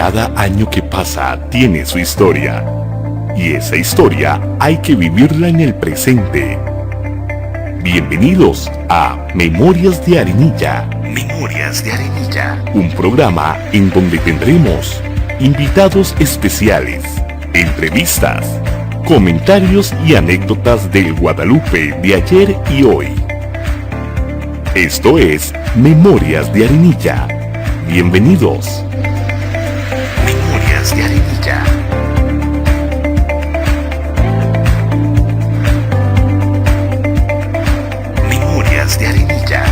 Cada año que pasa tiene su historia. Y esa historia hay que vivirla en el presente. Bienvenidos a Memorias de Arenilla. Memorias de Arenilla. Un programa en donde tendremos invitados especiales, entrevistas, comentarios y anécdotas del Guadalupe de ayer y hoy. Esto es Memorias de Arenilla. Bienvenidos. Memorias de Arenilla. Memorias de Arenilla.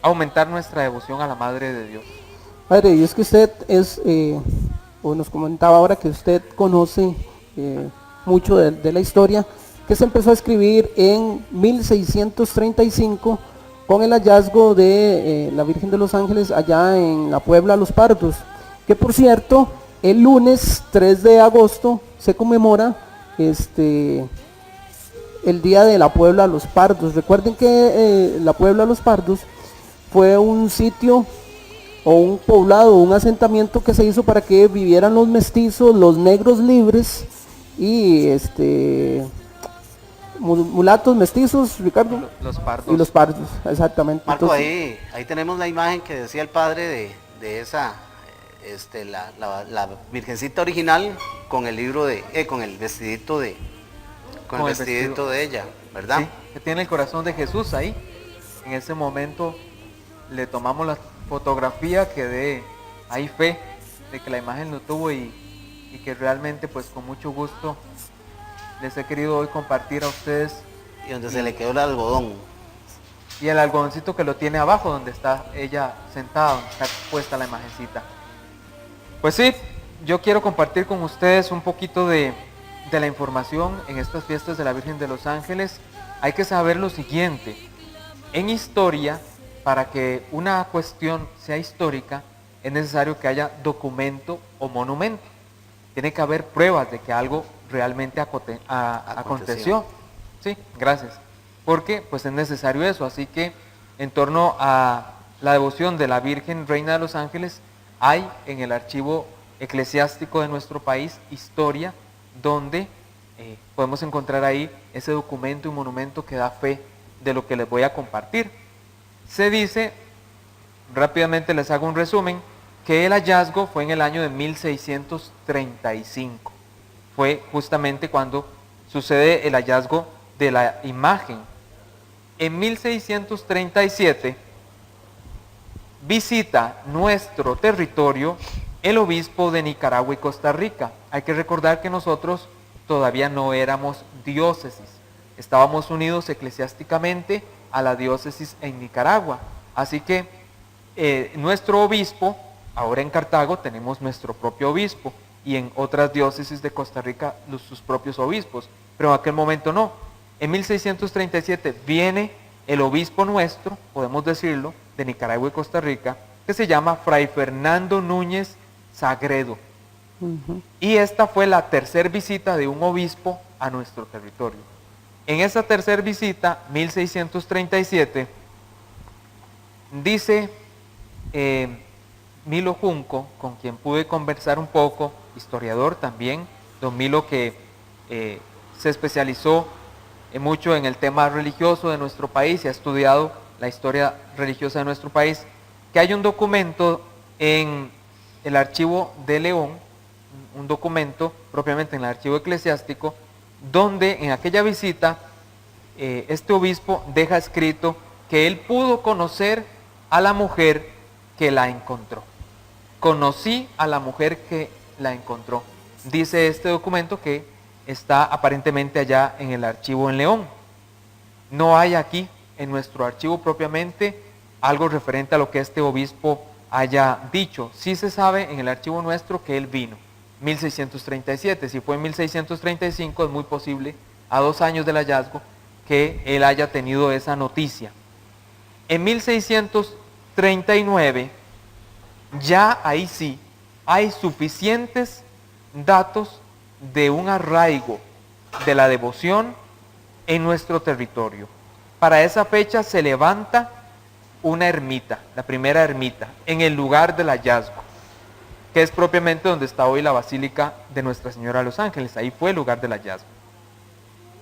Aumentar nuestra devoción a la Madre de Dios. Padre, y es que usted es, o nos comentaba ahora que usted conoce mucho de la historia, que se empezó a escribir en 1635 con el hallazgo de la Virgen de los Ángeles allá en la Puebla Los Pardos, que por cierto, el lunes 3 de agosto se conmemora el día de la Puebla Los Pardos. Recuerden que la Puebla Los Pardos fue un sitio o un poblado, un asentamiento que se hizo para que vivieran los mestizos, los negros libres y mulatos, mestizos, Ricardo. Los pardos. Y los pardos, exactamente. Marco, Entonces, ahí tenemos la imagen que decía el padre de esa, la virgencita original con el libro con el vestidito de ella, ¿verdad? Sí, que tiene el corazón de Jesús ahí. En ese momento le tomamos la fotografía que dé ahí fe de que la imagen lo tuvo y que realmente pues con mucho gusto les he querido hoy compartir a ustedes. Y donde se le quedó el algodón. Y el algodoncito que lo tiene abajo donde está ella sentada, donde está puesta la imagencita. Pues sí, yo quiero compartir con ustedes un poquito de la información en estas fiestas de la Virgen de los Ángeles. Hay que saber lo siguiente: en historia, para que una cuestión sea histórica, es necesario que haya documento o monumento. Tiene que haber pruebas de que algo realmente aconteció. Sí, gracias. Porque pues es necesario eso. Así que en torno a la devoción de la Virgen Reina de los Ángeles, hay en el archivo eclesiástico de nuestro país historia donde podemos encontrar ahí ese documento y monumento que da fe de lo que les voy a compartir. Se dice, rápidamente les hago un resumen, que el hallazgo fue en el año de 1635. Fue justamente cuando sucede el hallazgo de la imagen. En 1637 visita nuestro territorio el obispo de Nicaragua y Costa Rica. Hay que recordar que nosotros todavía no éramos diócesis. Estábamos unidos eclesiásticamente a la diócesis en Nicaragua. Así que nuestro obispo, ahora en Cartago tenemos nuestro propio obispo, y en otras diócesis de Costa Rica sus propios obispos, pero en aquel momento no. En 1637 viene el obispo nuestro, podemos decirlo, de Nicaragua y Costa Rica, que se llama Fray Fernando Núñez Sagredo. Y esta fue la tercera visita de un obispo a nuestro territorio. En esa tercera visita, 1637, dice Milo Junco, con quien pude conversar un poco, historiador también, don Milo, que se especializó mucho en el tema religioso de nuestro país y ha estudiado la historia religiosa de nuestro país, que hay un documento en el archivo de León, un documento propiamente en el archivo eclesiástico, donde en aquella visita este obispo deja escrito que él pudo conocer a la mujer que la encontró. Conocí a la mujer que la encontró. Dice este documento que está aparentemente allá en el archivo en León. No hay aquí en nuestro archivo propiamente algo referente a lo que este obispo haya dicho. Sí se sabe en el archivo nuestro que él vino, 1637. Si fue en 1635, es muy posible, a 2 años del hallazgo, que él haya tenido esa noticia. En 1639, ya ahí sí, hay suficientes datos de un arraigo de la devoción en nuestro territorio. Para esa fecha se levanta una ermita, la primera ermita, en el lugar del hallazgo, que es propiamente donde está hoy la Basílica de Nuestra Señora de los Ángeles. Ahí fue el lugar del hallazgo.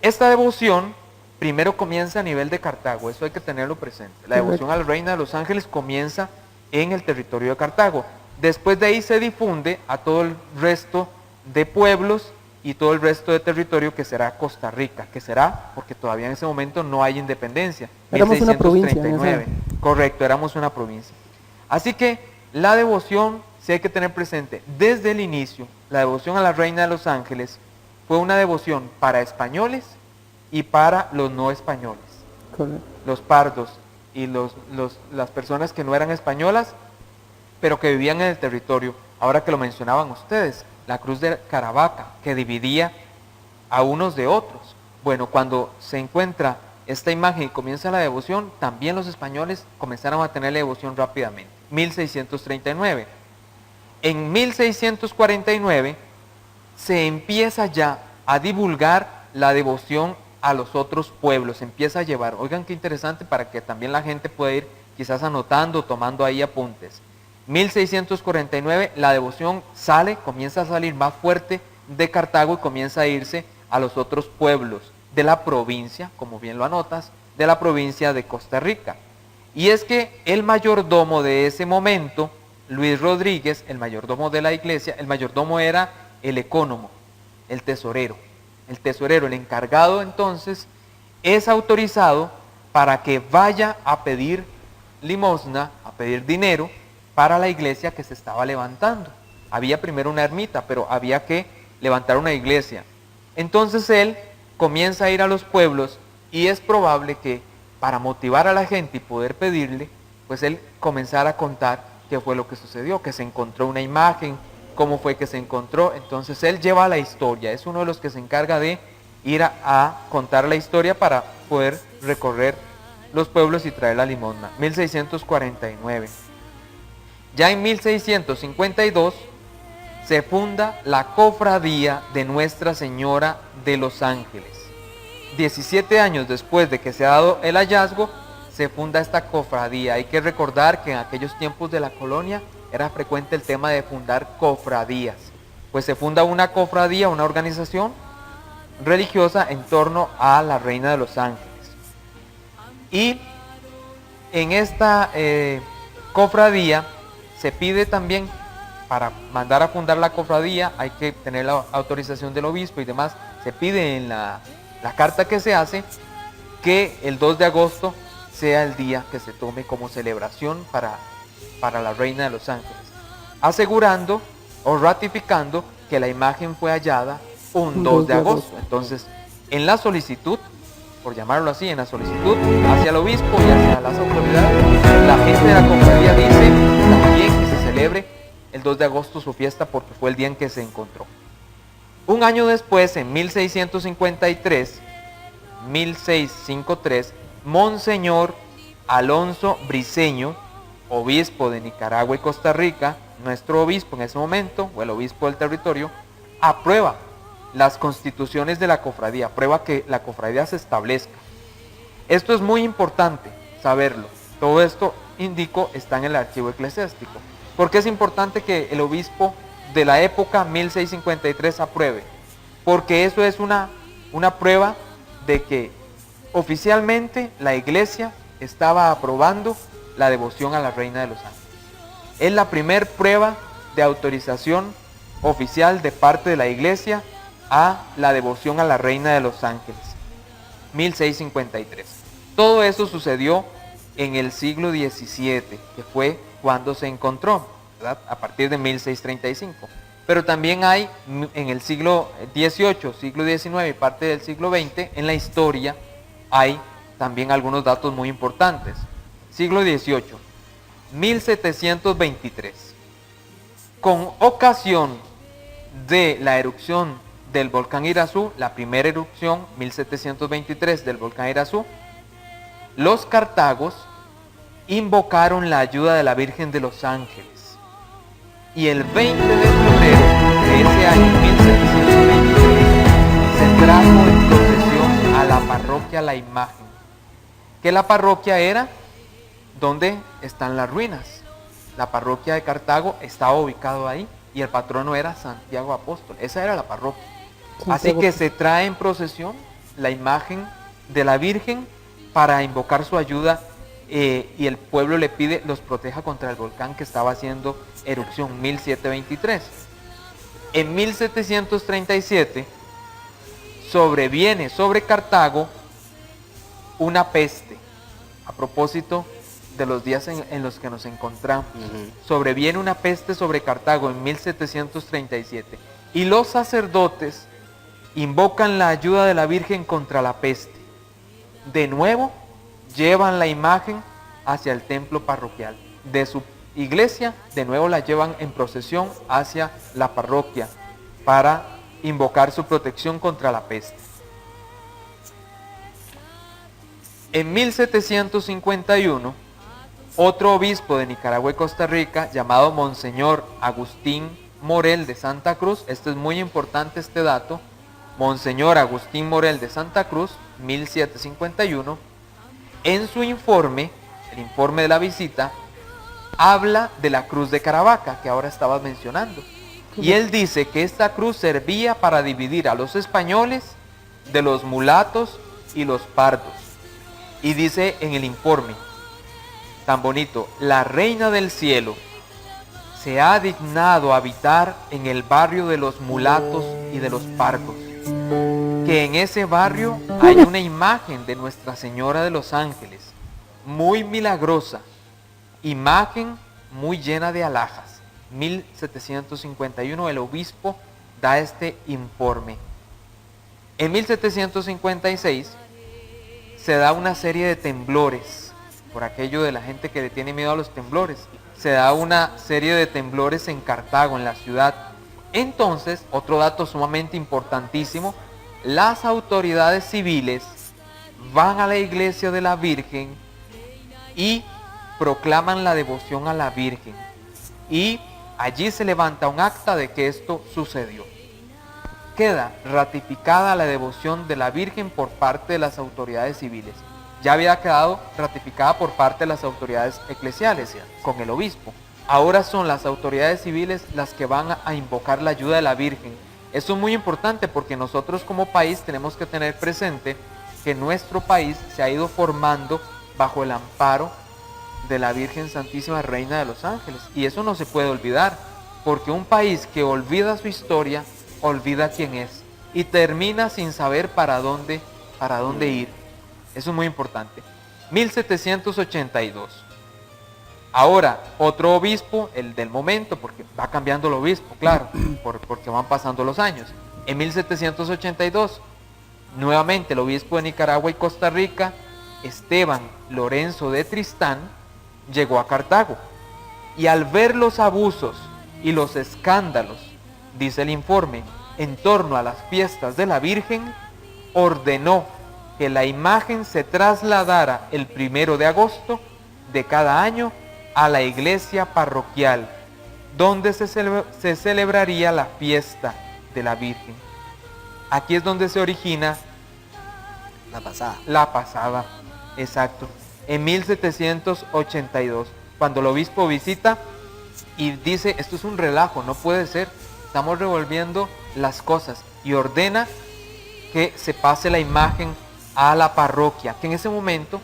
Esta devoción primero comienza a nivel de Cartago, eso hay que tenerlo presente. La devoción a la Reina de los Ángeles comienza en el territorio de Cartago. Después de ahí se difunde a todo el resto de pueblos y todo el resto de territorio, que será Costa Rica, que será porque todavía en ese momento no hay independencia. Éramos una provincia. 1639. Correcto, éramos una provincia. Así que la devoción, sí hay que tener presente, desde el inicio, la devoción a la Reina de los Ángeles fue una devoción para españoles y para los no españoles. Correcto. Los pardos y las personas que no eran españolas, pero que vivían en el territorio. Ahora que lo mencionaban ustedes, la cruz de Caravaca, que dividía a unos de otros. Bueno, cuando se encuentra esta imagen y comienza la devoción, también los españoles comenzaron a tener la devoción rápidamente. 1639. En 1649 se empieza ya a divulgar la devoción a los otros pueblos, se empieza a llevar. Oigan qué interesante, para que también la gente pueda ir quizás anotando, tomando ahí apuntes. 1649 la devoción comienza a salir más fuerte de Cartago y comienza a irse a los otros pueblos de la provincia, como bien lo anotas, de la provincia de Costa Rica. Y es que el mayordomo de ese momento, Luis Rodríguez, el mayordomo de la iglesia, el mayordomo era el ecónomo, el tesorero. El tesorero, el encargado entonces, es autorizado para que vaya a pedir limosna, a pedir dinero para la iglesia que se estaba levantando. Había primero una ermita, pero había que levantar una iglesia. Entonces él comienza a ir a los pueblos y es probable que para motivar a la gente y poder pedirle, pues él comenzara a contar qué fue lo que sucedió, que se encontró una imagen, cómo fue que se encontró. Entonces él lleva la historia, es uno de los que se encarga de ir a contar la historia para poder recorrer los pueblos y traer la limosna. 1649. Ya en 1652 se funda la Cofradía de Nuestra Señora de los Ángeles. 17 años después de que se ha dado el hallazgo, se funda esta cofradía. Hay que recordar que en aquellos tiempos de la colonia era frecuente el tema de fundar cofradías. Pues se funda una cofradía, una organización religiosa en torno a la Reina de los Ángeles. Y en esta cofradía se pide también, para mandar a fundar la cofradía, hay que tener la autorización del obispo y demás. Se pide en la carta que se hace que el 2 de agosto sea el día que se tome como celebración para la Reina de los Ángeles, asegurando o ratificando que la imagen fue hallada un 2 de agosto. Entonces, en la solicitud, por llamarlo así, en la solicitud hacia el obispo y hacia las autoridades, la gente de la cofradía dice también que se celebre el 2 de agosto su fiesta, porque fue el día en que se encontró. Un año después, en 1653, Monseñor Alonso Briceño, obispo de Nicaragua y Costa Rica, nuestro obispo en ese momento, o el obispo del territorio, aprueba las constituciones de la cofradía, aprueba que la cofradía se establezca. Esto es muy importante saberlo. Todo esto, indico, está en el archivo eclesiástico. ¿Por qué es importante que el obispo de la época 1653 apruebe? Porque eso es una prueba de que oficialmente la iglesia estaba aprobando la devoción a la Reina de los Ángeles. Es la primer prueba de autorización oficial de parte de la iglesia a la devoción a la Reina de los Ángeles. 1653. Todo eso sucedió en el siglo XVII, que fue cuando se encontró, ¿verdad? A partir de 1635. Pero también hay en el siglo XVIII, siglo XIX y parte del siglo XX, en la historia hay también algunos datos muy importantes. Siglo XVIII, 1723. Con ocasión de la erupción del volcán Irazú, la primera erupción, 1723, del volcán Irazú, los cartagos invocaron la ayuda de la Virgen de los Ángeles Y el 20 de febrero de ese año, 1723, se trajo en procesión a la parroquia La Imagen. Que la parroquia era donde están las ruinas. La parroquia de Cartago estaba ubicado ahí y el patrono era Santiago Apóstol. Esa era la parroquia. Así que se trae en procesión la imagen de la Virgen para invocar su ayuda, y el pueblo le pide los proteja contra el volcán que estaba haciendo erupción, 1723. En 1737 sobreviene sobre Cartago una peste, a propósito de los días en los que nos encontramos. Sobreviene una peste sobre Cartago en 1737 y los sacerdotes invocan la ayuda de la Virgen contra la peste. De nuevo, llevan la imagen hacia el templo parroquial. De su iglesia, de nuevo la llevan en procesión hacia la parroquia para invocar su protección contra la peste. En 1751, otro obispo de Nicaragua y Costa Rica, llamado Monseñor Agustín Morel de Santa Cruz, este es muy importante este dato, Monseñor Agustín Morel de Santa Cruz, 1751, en su informe, el informe de la visita, habla de la cruz de Caravaca, que ahora estabas mencionando. Y él dice que esta cruz servía para dividir a los españoles de los mulatos y los pardos. Y dice en el informe, tan bonito, la Reina del Cielo se ha dignado habitar en el barrio de los mulatos y de los pardos. Que en ese barrio hay una imagen de Nuestra Señora de los Ángeles, muy milagrosa, imagen muy llena de alhajas. 1751 el obispo da este informe. En 1756 se da una serie de temblores, por aquello de la gente que le tiene miedo a los temblores. Se da una serie de temblores en Cartago, en la ciudad. Entonces, otro dato sumamente importantísimo, las autoridades civiles van a la iglesia de la Virgen y proclaman la devoción a la Virgen. Y allí se levanta un acta de que esto sucedió. Queda ratificada la devoción de la Virgen por parte de las autoridades civiles. Ya había quedado ratificada por parte de las autoridades eclesiales con el obispo. Ahora son las autoridades civiles las que van a invocar la ayuda de la Virgen. Eso es muy importante porque nosotros como país tenemos que tener presente que nuestro país se ha ido formando bajo el amparo de la Virgen Santísima Reina de los Ángeles. Y eso no se puede olvidar, porque un país que olvida su historia, olvida quién es y termina sin saber para dónde ir. Eso es muy importante. 1782. Ahora, otro obispo, el del momento, porque va cambiando el obispo, claro, porque van pasando los años. En 1782, nuevamente el obispo de Nicaragua y Costa Rica, Esteban Lorenzo de Tristán, llegó a Cartago. Y al ver los abusos y los escándalos, dice el informe, en torno a las fiestas de la Virgen, ordenó que la imagen se trasladara el 1 de agosto de cada año a la iglesia parroquial, donde se celebraría la fiesta de la Virgen. Aquí es donde se origina la pasada, exacto, en 1782, cuando el obispo visita y dice, esto es un relajo, no puede ser, estamos revolviendo las cosas, y ordena que se pase la imagen a la parroquia, que en ese momento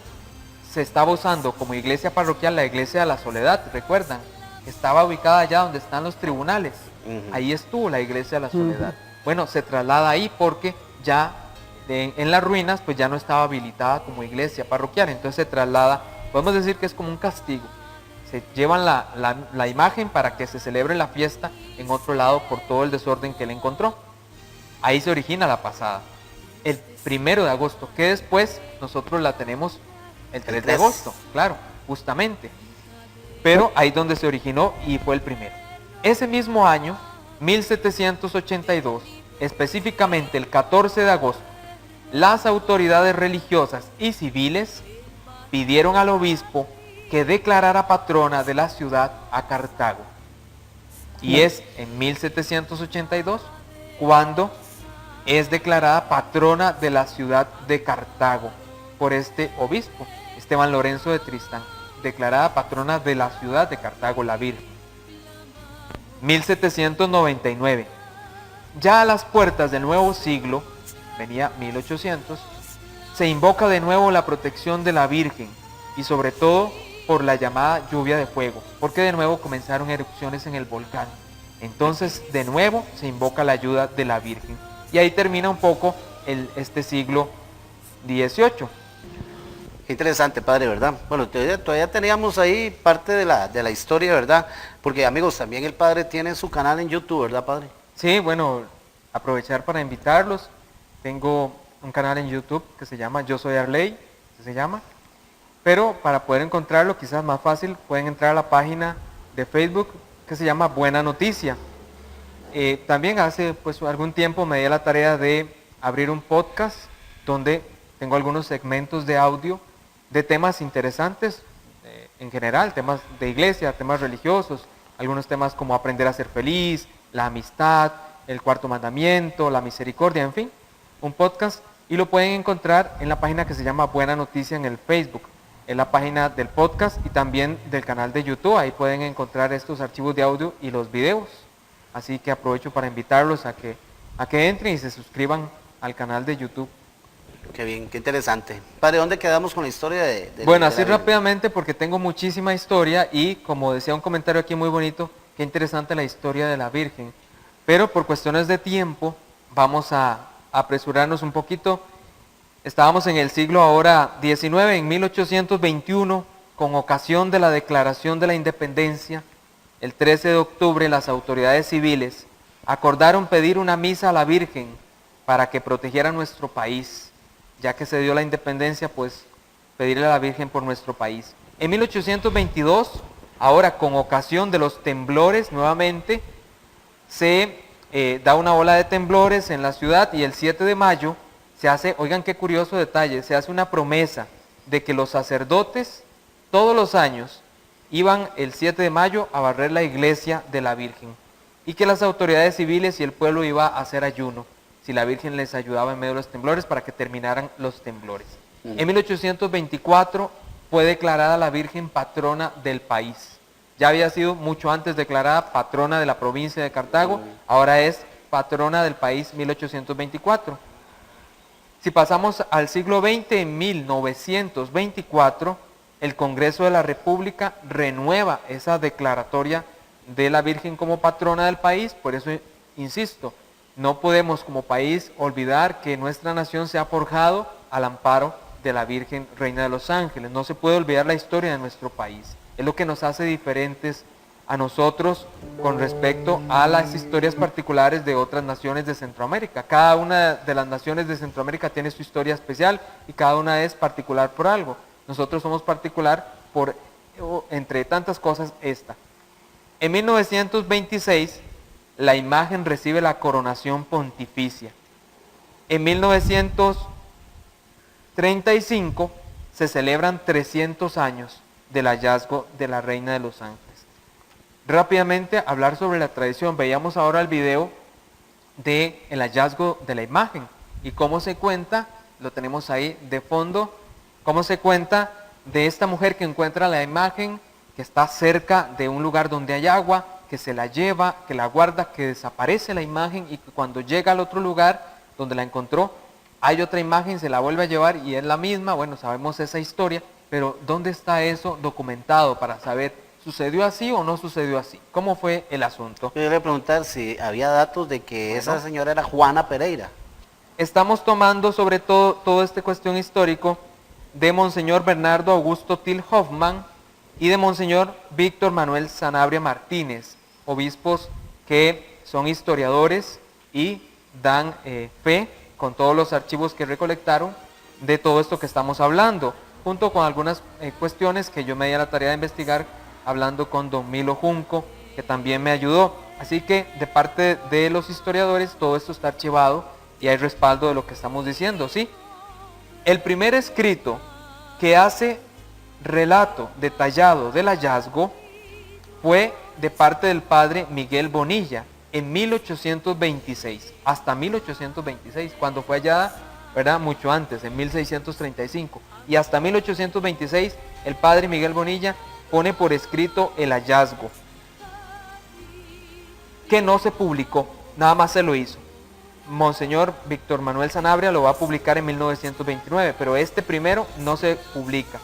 se estaba usando como iglesia parroquial la iglesia de la Soledad, ¿recuerdan? Estaba ubicada allá donde están los tribunales, ahí estuvo la iglesia de la Soledad. Bueno, se traslada ahí porque ya en las ruinas pues ya no estaba habilitada como iglesia parroquial, entonces se traslada, podemos decir que es como un castigo. Se llevan la imagen para que se celebre la fiesta en otro lado por todo el desorden que él encontró. Ahí se origina la pasada. El 1 de agosto, que después nosotros la tenemos el 3 de agosto, claro, justamente. Pero ahí es donde se originó y fue el primero. Ese mismo año, 1782, específicamente el 14 de agosto, las autoridades religiosas y civiles pidieron al obispo que declarara patrona de la ciudad a Cartago. Y es en 1782 cuando es declarada patrona de la ciudad de Cartago por este obispo, Esteban Lorenzo de Tristán, declarada patrona de la ciudad de Cartago, la Virgen. 1799. Ya a las puertas del nuevo siglo, venía 1800, se invoca de nuevo la protección de la Virgen y sobre todo por la llamada lluvia de fuego, porque de nuevo comenzaron erupciones en el volcán. Entonces de nuevo se invoca la ayuda de la Virgen. Y ahí termina un poco este siglo XVIII. Qué interesante, padre, ¿verdad? Bueno, todavía teníamos ahí parte de la historia, ¿verdad? Porque, amigos, también el padre tiene su canal en YouTube, ¿verdad, padre? Sí, bueno, aprovechar para invitarlos. Tengo un canal en YouTube que se llama Yo Soy Arley, se llama. Pero para poder encontrarlo, quizás más fácil, pueden entrar a la página de Facebook que se llama Buena Noticia. También hace pues algún tiempo me di la tarea de abrir un podcast donde tengo algunos segmentos de audio de temas interesantes en general, temas de iglesia, temas religiosos, algunos temas como aprender a ser feliz, la amistad, el cuarto mandamiento, la misericordia, en fin, un podcast, y lo pueden encontrar en la página que se llama Buena Noticia en el Facebook. Es la página del podcast y también del canal de YouTube. Ahí pueden encontrar estos archivos de audio y los videos. Así que aprovecho para invitarlos a que entren y se suscriban al canal de YouTube. Qué bien, qué interesante. Padre, ¿dónde quedamos con la historia Bueno, de así la Virgen? rápidamente porque tengo muchísima historia y como decía un comentario aquí muy bonito, qué interesante la historia de la Virgen. Pero por cuestiones de tiempo vamos a apresurarnos un poquito. Estábamos en el siglo ahora XIX, en 1821, con ocasión de la Declaración de la Independencia, el 13 de octubre las autoridades civiles acordaron pedir una misa a la Virgen para que protegiera nuestro país, ya que se dio la independencia, pues pedirle a la Virgen por nuestro país. En 1822, ahora con ocasión de los temblores nuevamente, se da una ola de temblores en la ciudad y el 7 de mayo se hace, oigan qué curioso detalle, se hace una promesa de que los sacerdotes todos los años iban el 7 de mayo a barrer la iglesia de la Virgen y que las autoridades civiles y el pueblo iba a hacer ayuno si la Virgen les ayudaba en medio de los temblores para que terminaran los temblores. En 1824 fue declarada la Virgen patrona del país. Ya había sido mucho antes declarada patrona de la provincia de Cartago, ahora es patrona del país 1824. Si pasamos al siglo XX, en 1924, el Congreso de la República renueva esa declaratoria de la Virgen como patrona del país. Por eso, insisto, no podemos como país olvidar que nuestra nación se ha forjado al amparo de la Virgen Reina de los Ángeles. No se puede olvidar la historia de nuestro país. Es lo que nos hace diferentes a nosotros con respecto a las historias particulares de otras naciones de Centroamérica. Cada una de las naciones de Centroamérica tiene su historia especial y cada una es particular por algo. Nosotros somos particular por, entre tantas cosas, esta. En 1926, la imagen recibe la coronación pontificia. En 1935 se celebran 300 años del hallazgo de la Reina de los Ángeles. Rápidamente hablar sobre la tradición. Veíamos ahora el video del hallazgo de la imagen y cómo se cuenta, lo tenemos ahí de fondo, cómo se cuenta de esta mujer que encuentra la imagen, que está cerca de un lugar donde hay agua, que se la lleva, que la guarda, que desaparece la imagen y que cuando llega al otro lugar donde la encontró, hay otra imagen, se la vuelve a llevar y es la misma. Bueno, sabemos esa historia, pero ¿dónde está eso documentado para saber sucedió así o no sucedió así? ¿Cómo fue el asunto? Yo le voy a preguntar si había datos de que esa señora era Juana Pereira. Estamos tomando sobre todo esta cuestión histórico de Monseñor Bernardo Augusto Til Hoffmann y de Monseñor Víctor Manuel Sanabria Martínez, obispos que son historiadores y dan fe con todos los archivos que recolectaron de todo esto que estamos hablando, junto con algunas cuestiones que yo me di a la tarea de investigar hablando con don Milo Junco, que también me ayudó. Así que de parte de los historiadores todo esto está archivado y hay respaldo de lo que estamos diciendo, ¿sí? El primer escrito que hace relato detallado del hallazgo fue de parte del padre Miguel Bonilla en 1826, hasta 1826, cuando fue hallada, ¿verdad?, mucho antes, en 1635, y hasta 1826 el padre Miguel Bonilla pone por escrito el hallazgo, que no se publicó, nada más se lo hizo. Monseñor Víctor Manuel Sanabria lo va a publicar en 1929, pero este primero no se publica.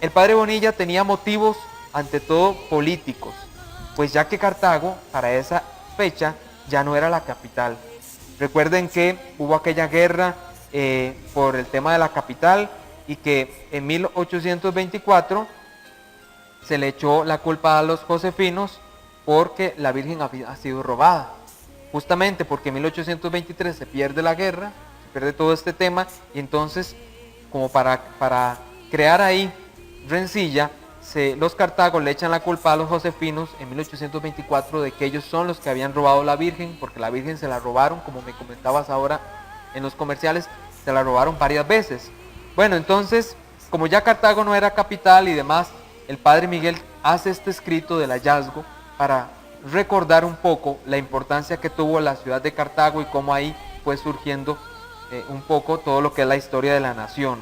El padre Bonilla tenía motivos, ante todo políticos, pues ya que Cartago para esa fecha ya no era la capital. Recuerden que hubo aquella guerra por el tema de la capital y que en 1824 se le echó la culpa a los josefinos porque la Virgen había sido robada. Justamente porque en 1823 se pierde la guerra, se pierde todo este tema, y entonces, como para crear ahí rencilla, los cartagos le echan la culpa a los josefinos en 1824 de que ellos son los que habían robado la Virgen, porque la Virgen se la robaron, como me comentabas ahora en los comerciales, se la robaron varias veces. Bueno, entonces, como ya Cartago no era capital y demás, el padre Miguel hace este escrito del hallazgo para recordar un poco la importancia que tuvo la ciudad de Cartago y cómo ahí fue surgiendo un poco todo lo que es la historia de la nación.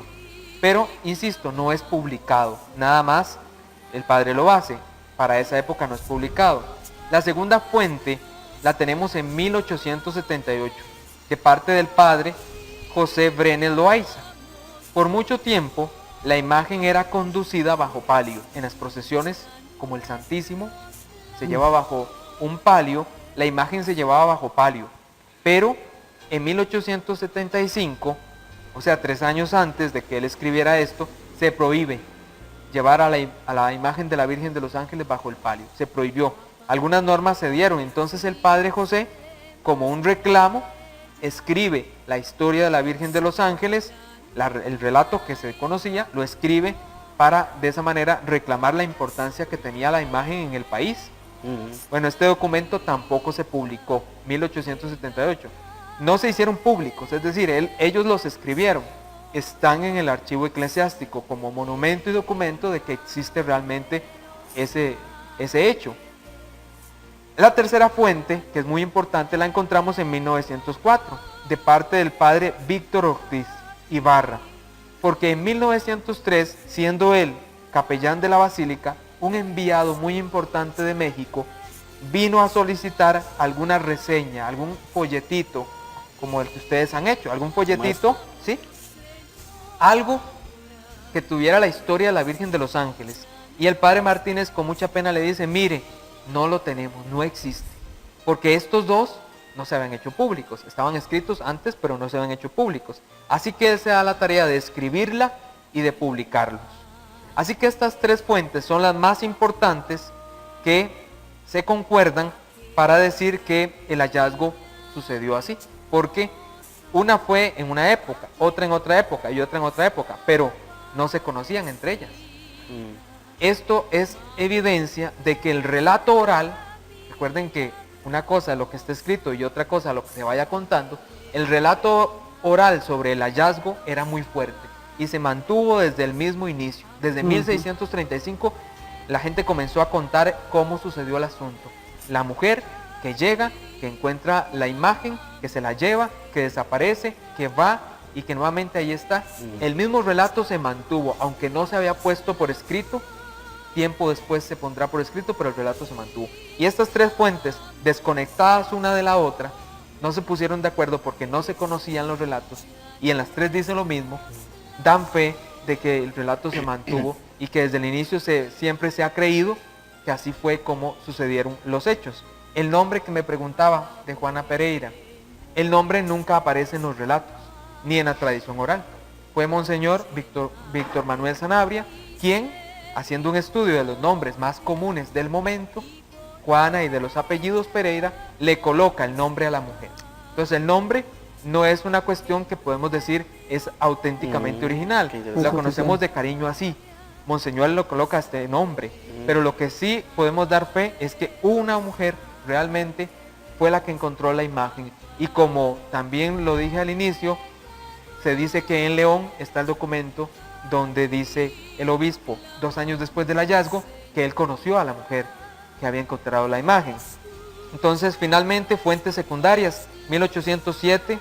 Pero, insisto, no es publicado, nada más el padre lo hace, para esa época no es publicado. La segunda fuente la tenemos en 1878, que parte del padre José Brenes Loaiza. Por mucho tiempo, la imagen era conducida bajo palio, en las procesiones como el Santísimo, se lleva bajo un palio, la imagen se llevaba bajo palio, pero en 1875, o sea 3 años antes de que él escribiera esto, se prohíbe llevar a la imagen de la Virgen de los Ángeles bajo el palio, se prohibió. Algunas normas se dieron, entonces el padre José, como un reclamo, escribe la historia de la Virgen de los Ángeles, el relato que se conocía, lo escribe para de esa manera reclamar la importancia que tenía la imagen en el país. Bueno, este documento tampoco se publicó, 1878. No se hicieron públicos, es decir, ellos los escribieron. Están en el archivo eclesiástico como monumento y documento de que existe realmente ese hecho. La tercera fuente, que es muy importante, la encontramos en 1904, de parte del padre Víctor Ortiz Ibarra, porque en 1903, siendo él capellán de la basílica, un enviado muy importante de México vino a solicitar alguna reseña, algún folletito, como el que ustedes han hecho, algún folletito, ¿sí? Algo que tuviera la historia de la Virgen de los Ángeles. Y el padre Martínez con mucha pena le dice, mire, no lo tenemos, no existe, porque estos dos no se habían hecho públicos, estaban escritos antes, pero no se habían hecho públicos. Así que él se da la tarea de escribirla y de publicarlos. Así que estas 3 fuentes son las más importantes que se concuerdan para decir que el hallazgo sucedió así, porque una fue en una época, otra en otra época y otra en otra época, pero no se conocían entre ellas. Esto es evidencia de que el relato oral, recuerden que una cosa es lo que está escrito y otra cosa lo que se vaya contando, el relato oral sobre el hallazgo era muy fuerte y se mantuvo desde el mismo inicio. Desde 1635 la gente comenzó a contar cómo sucedió el asunto. La mujer que llega, que encuentra la imagen, que se la lleva, que desaparece, que va y que nuevamente ahí está. El mismo relato se mantuvo, aunque no se había puesto por escrito. Tiempo después se pondrá por escrito, pero el relato se mantuvo. Y estas 3 fuentes, desconectadas una de la otra, no se pusieron de acuerdo porque no se conocían los relatos, y en las 3 dicen lo mismo, dan fe de que el relato se mantuvo y que desde el inicio siempre se ha creído que así fue como sucedieron los hechos. El nombre que me preguntaba de Juana Pereira, el nombre nunca aparece en los relatos, ni en la tradición oral. Fue Monseñor Víctor Manuel Sanabria quien, haciendo un estudio de los nombres más comunes del momento, Juana, y de los apellidos Pereira, le coloca el nombre a la mujer. Entonces el nombre no es una cuestión que podemos decir es auténticamente original, la conocemos de cariño así. Monseñor le coloca este nombre, pero lo que sí podemos dar fe es que una mujer realmente fue la que encontró la imagen, y como también lo dije al inicio, se dice que en León está el documento donde dice el obispo, 2 años después del hallazgo, que él conoció a la mujer, que había encontrado la imagen. Entonces, finalmente, fuentes secundarias, 1807,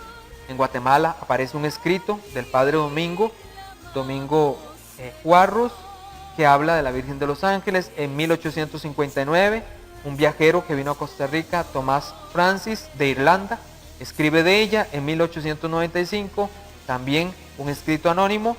en Guatemala aparece un escrito del padre Domingo Juarros, que habla de la Virgen de los Ángeles. En 1859, un viajero que vino a Costa Rica, Tomás Francis, de Irlanda, escribe de ella. En 1895, también un escrito anónimo,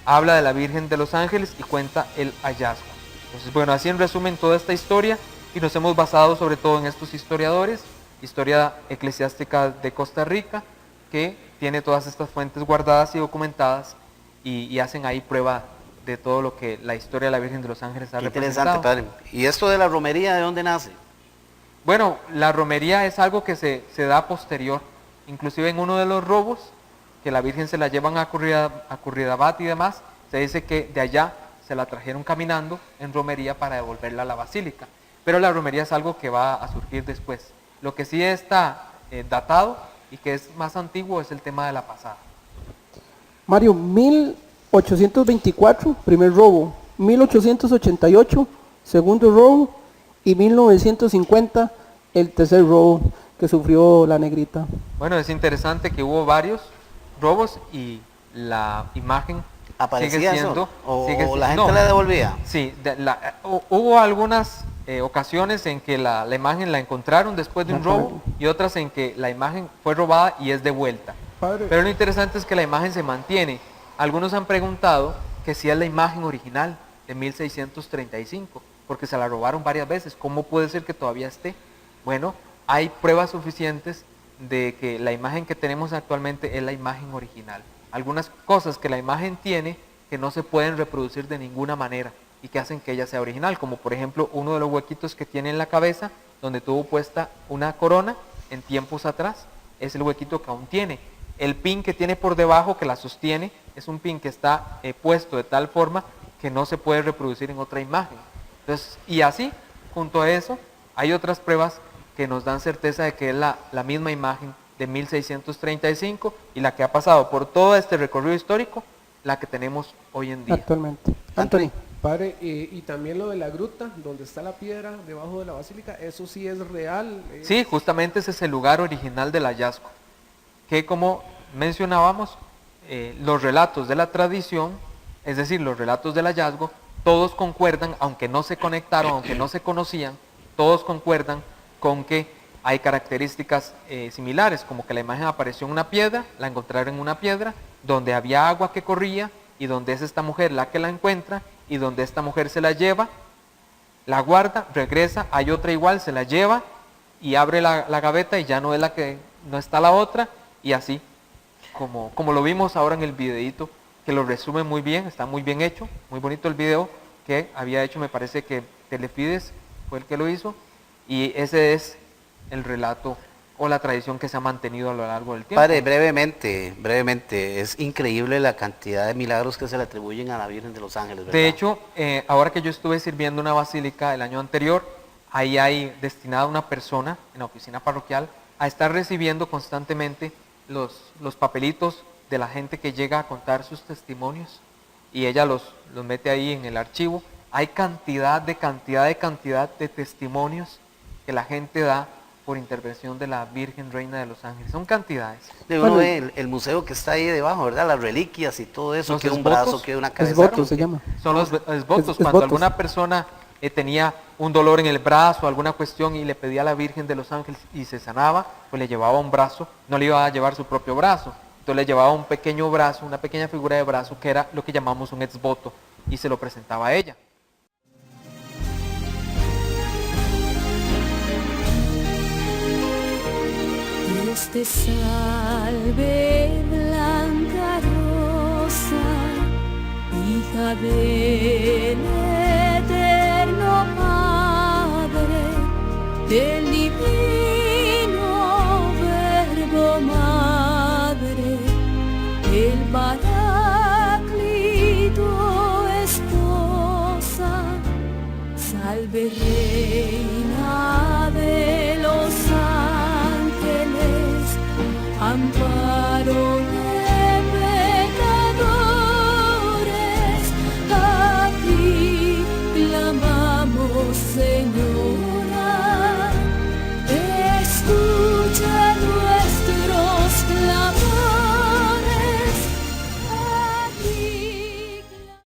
habla de la Virgen de los Ángeles y cuenta el hallazgo. Entonces, bueno, así en resumen toda esta historia, y nos hemos basado sobre todo en estos historiadores, Historia Eclesiástica de Costa Rica, que tiene todas estas fuentes guardadas y documentadas, y hacen ahí prueba de todo lo que la historia de la Virgen de los Ángeles ha Qué representado. interesante, padre. ¿Y esto de la romería de dónde nace? Bueno, la romería es algo que se da posterior. Inclusive en uno de los robos, que la Virgen se la llevan a Curridabat y demás, se dice que de allá se la trajeron caminando en romería para devolverla a la basílica. Pero la romería es algo que va a surgir después. Lo que sí está datado y que es más antiguo es el tema de la pasada. Mario, 1824, primer robo, 1888, segundo robo, y 1950, el tercer robo que sufrió la negrita. Bueno, es interesante que hubo varios robos y la imagen ¿Aparecía sigue siendo... eso? ¿O sigue la gente no, la devolvía? Sí, hubo algunas ocasiones en que la imagen la encontraron después de un robo y otras en que la imagen fue robada y es devuelta. Padre. Pero lo interesante es que la imagen se mantiene. Algunos han preguntado que si es la imagen original de 1635, porque se la robaron varias veces. ¿Cómo puede ser que todavía esté? Bueno, hay pruebas suficientes de que la imagen que tenemos actualmente es la imagen original. Algunas cosas que la imagen tiene que no se pueden reproducir de ninguna manera y que hacen que ella sea original, como por ejemplo uno de los huequitos que tiene en la cabeza, donde tuvo puesta una corona en tiempos atrás, es el huequito que aún tiene. El pin que tiene por debajo, que la sostiene, es un pin que está puesto de tal forma que no se puede reproducir en otra imagen. Entonces, y así, junto a eso, hay otras pruebas que nos dan certeza de que es la misma imagen de 1635 y la que ha pasado por todo este recorrido histórico, la que tenemos hoy en día. Actualmente. Anthony. Padre, y también lo de la gruta, donde está la piedra debajo de la basílica, ¿eso sí es real? Sí, justamente ese es el lugar original del hallazgo, que como mencionábamos, los relatos de la tradición, es decir, los relatos del hallazgo, todos concuerdan, aunque no se conectaron, aunque no se conocían, todos concuerdan con que hay características similares, como que la imagen apareció en una piedra, la encontraron en una piedra, donde había agua que corría, y donde es esta mujer la que la encuentra, y donde esta mujer se la lleva, la guarda, regresa, hay otra igual, se la lleva, y abre la gaveta y ya no es la que, no está la otra, y así, como lo vimos ahora en el videíto, que lo resume muy bien, está muy bien hecho, muy bonito el video que había hecho, me parece que Telefides fue el que lo hizo, y ese es el relato o la tradición que se ha mantenido a lo largo del tiempo. Padre, brevemente, es increíble la cantidad de milagros que se le atribuyen a la Virgen de los Ángeles, ¿verdad? De hecho, ahora que yo estuve sirviendo una basílica el año anterior, ahí hay destinada una persona en la oficina parroquial a estar recibiendo constantemente los papelitos de la gente que llega a contar sus testimonios, y ella los mete ahí en el archivo. Hay cantidad de testimonios que la gente da por intervención de la Virgen Reina de los Ángeles. Son cantidades. Uno ve el museo que está ahí debajo, ¿verdad? Las reliquias y todo eso, Los que un esvotos. brazo, que una cabeza. Esvotos se llama. Son los esvotos. Cuando Esvotos. alguna persona tenía un dolor en el brazo, alguna cuestión, y le pedía a la Virgen de los Ángeles y se sanaba, pues le llevaba un brazo, no le iba a llevar su propio brazo. Entonces le llevaba un pequeño brazo, una pequeña figura de brazo, que era lo que llamamos un exvoto, y se lo presentaba a ella. Dios te salve, blanca rosa, hija del eterno Padre, del divino Verbo Madre, el varón